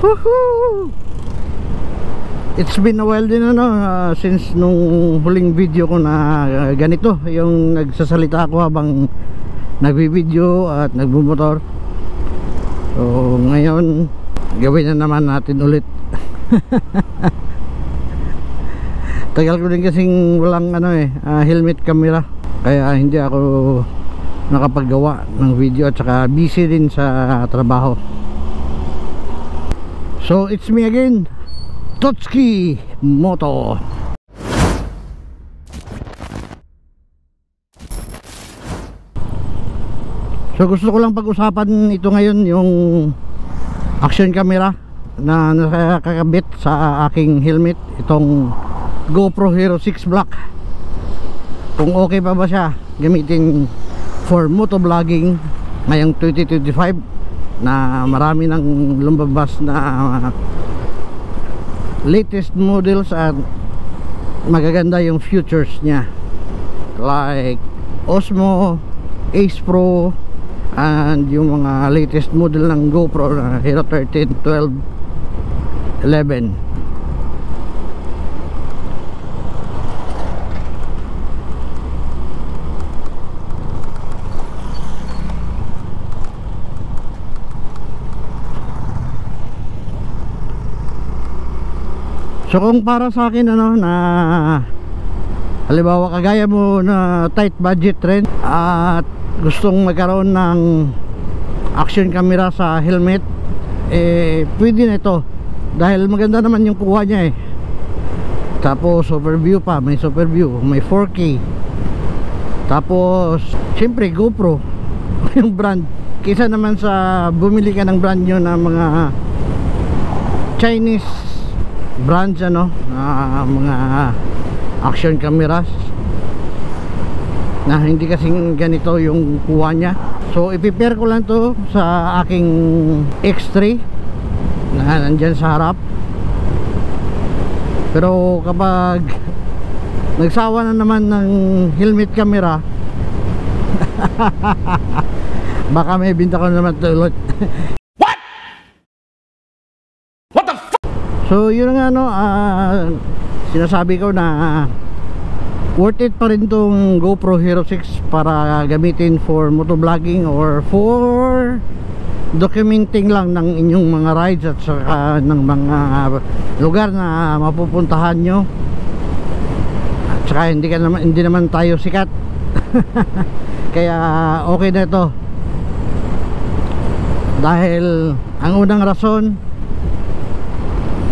Woohoo! It's been a while din ano, since nung huling video ko na ganito, yung nagsasalita ako habang nagbi-video at nagbumotor. So ngayon gawin na naman natin ulit. Tagal ko din kasing walang helmet camera, kaya hindi ako nakapaggawa ng video at saka busy din sa trabaho. So it's me again, Totsuki Moto. So gusto ko lang pag-usapan ito ngayon, yung action camera na nakakabit sa aking helmet, itong GoPro Hero 6 Black. Kung okay pa ba siya gamitin for motovlogging ngayong 2025 na marami nang lumabas na latest models at magaganda yung features niya, like Osmo, Ace Pro, and yung mga latest model ng GoPro na Hero 13, 12, 11. So kung para sa akin na halimbawa kagaya mo na tight budget rin at gustong magkaroon ng action camera sa helmet, pwede na ito dahil maganda naman yung kuha niya Tapos super view pa, may super view, may 4K. Tapos syempre GoPro yung brand, kaysa naman sa bumili ka ng brand new na mga Chinese brands mga action cameras na hindi kasing ganito yung kuha niya. So ipipair ko lang to sa aking X3 na nandyan sa harap. Pero kapag nagsawa na naman ng helmet camera baka may binta ko naman tulot. So yun nga sinasabi ko na worth it pa rin tong GoPro Hero 6 para gamitin for motovlogging or for documenting lang ng inyong mga rides at saka ng mga lugar na mapupuntahan nyo. At saka hindi naman tayo sikat. Kaya okay na ito dahil ang unang rason,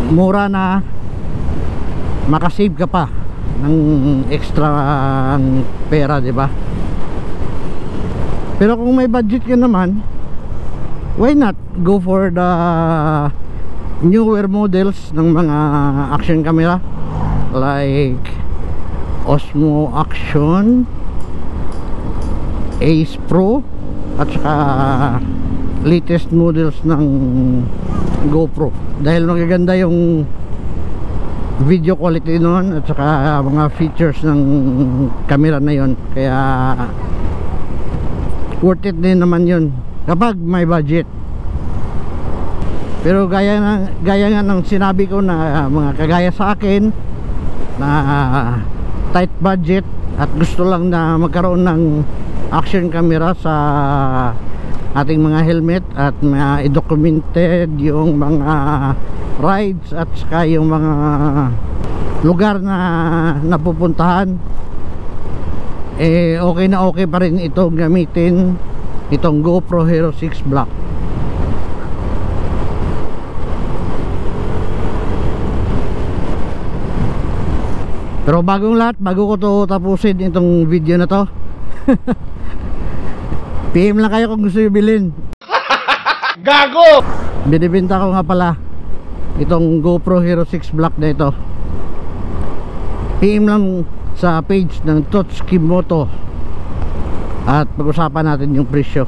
mura na, makasave ka pa ng extra pera, di ba? Pero kung may budget ka naman, why not go for the newer models ng mga action camera like Osmo Action, Ace Pro, at saka latest models ng GoPro dahil magaganda yung video quality noon at saka mga features ng camera na yon, kaya worth it din naman yun kapag may budget. Pero gaya nga ng sinabi ko na mga kagaya sa akin na tight budget at gusto lang na magkaroon ng action camera sa ating mga helmet at i-documented yung mga rides at saka yung mga lugar na napupuntahan, okay na okay pa rin ito gamitin itong GoPro Hero 6 Black. Pero bago ko to tapusin itong video na to PM lang kayo kung gusto nyo bilhin. Gago! Binibenta ko nga pala itong GoPro Hero 6 Black na ito. PM lang sa page ng Totsuki Moto at pag-usapan natin yung presyo.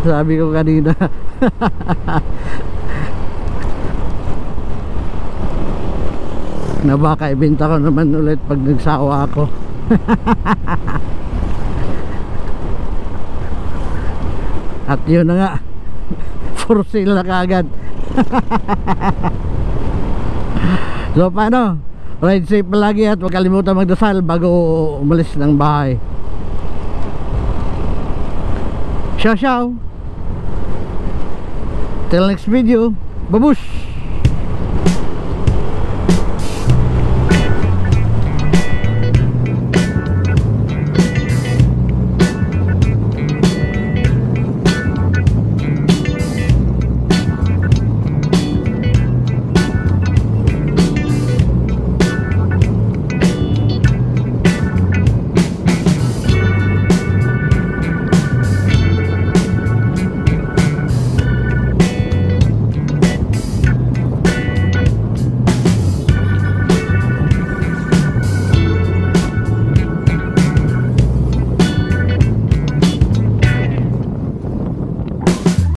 Sabi ko kanina na baka ibenta ko naman ulit pag nagsawa ako. At yun na nga, for sale na kaagad. So paano, ride safe palagi at huwag kalimutan magdasal bago umalis ng bahay. Ciao ciao, till next video, babush.